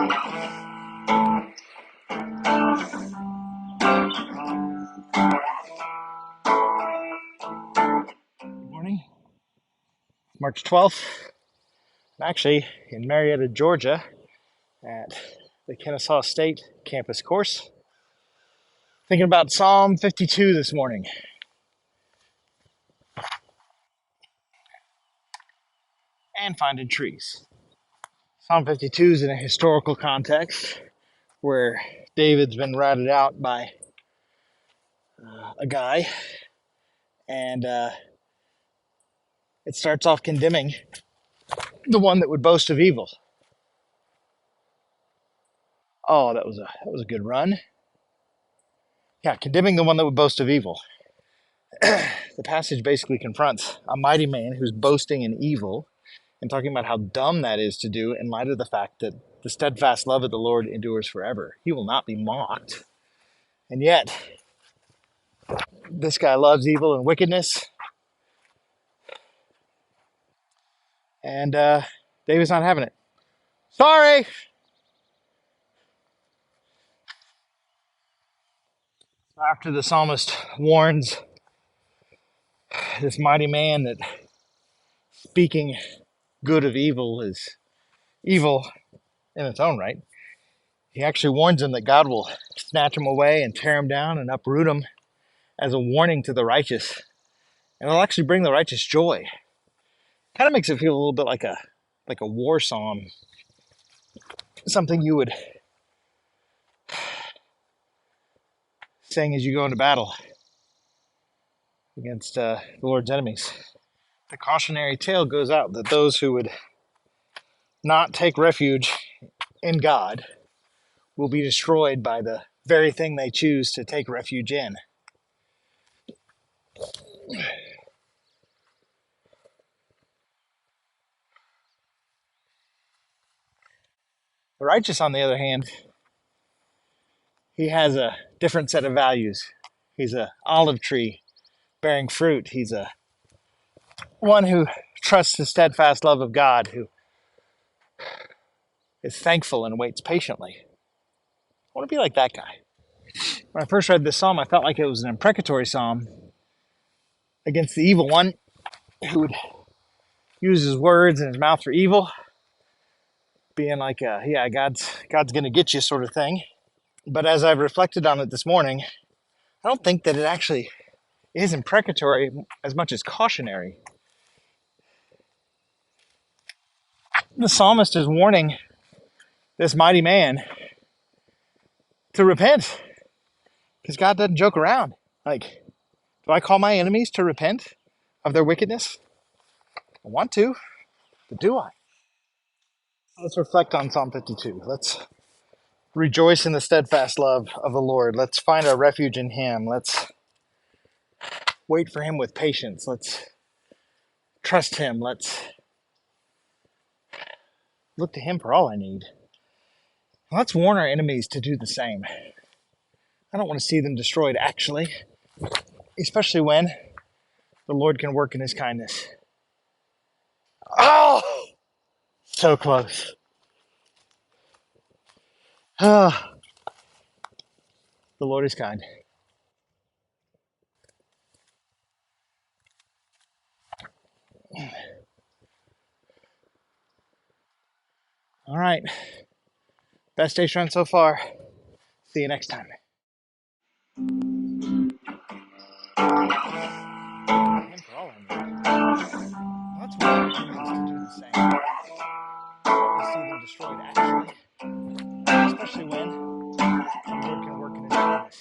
Good morning. March 12th. I'm actually in Marietta, Georgia at the Kennesaw State campus course. Thinking about Psalm 52 this morning and finding trees. Psalm 52 is in a historical context where David's been routed out by a guy, and it starts off condemning the one that would boast of evil. Oh, that was a good run. Yeah, condemning the one that would boast of evil. The passage basically confronts a mighty man who's boasting in evil and talking about how dumb that is to do in light of the fact that the steadfast love of the Lord endures forever. He will not be mocked. And yet, this guy loves evil and wickedness, and David's not having it. Sorry! After the psalmist warns this mighty man that speaking good of evil is evil in its own right, he actually warns him that God will snatch him away and tear him down and uproot him as a warning to the righteous. And it'll actually bring the righteous joy. Kind of makes it feel a little bit like a war psalm, something you would sing as you go into battle against the Lord's enemies. The cautionary tale goes out that those who would not take refuge in God will be destroyed by the very thing they choose to take refuge in. The righteous, on the other hand, he has a different set of values. He's an olive tree bearing fruit. He's a one who trusts the steadfast love of God, who is thankful and waits patiently. I want to be like that guy. When I first read this psalm, I felt like it was an imprecatory psalm against the evil one who would use his words and his mouth for evil, being like, yeah, God's going to get you sort of thing. But as I've reflected on it this morning, I don't think that it actually is imprecatory as much as cautionary. The psalmist is warning this mighty man to repent because God doesn't joke around. Like, do I call my enemies to repent of their wickedness? I want to, but do I? Let's reflect on Psalm 52. Let's rejoice in the steadfast love of the Lord. Let's find our refuge in Him. Let's wait for Him with patience. Let's trust Him. Let's look to Him for all I need. Let's warn our enemies to do the same. I don't want to see them destroyed, actually, especially when the Lord can work in His kindness. Oh, so close. Ah, the Lord is kind. All right. Best day run so far. See you next time. And for all I need. Let's warn our enemies to do the same. To see them destroyed, actually, especially when the Lord can work in His kindness.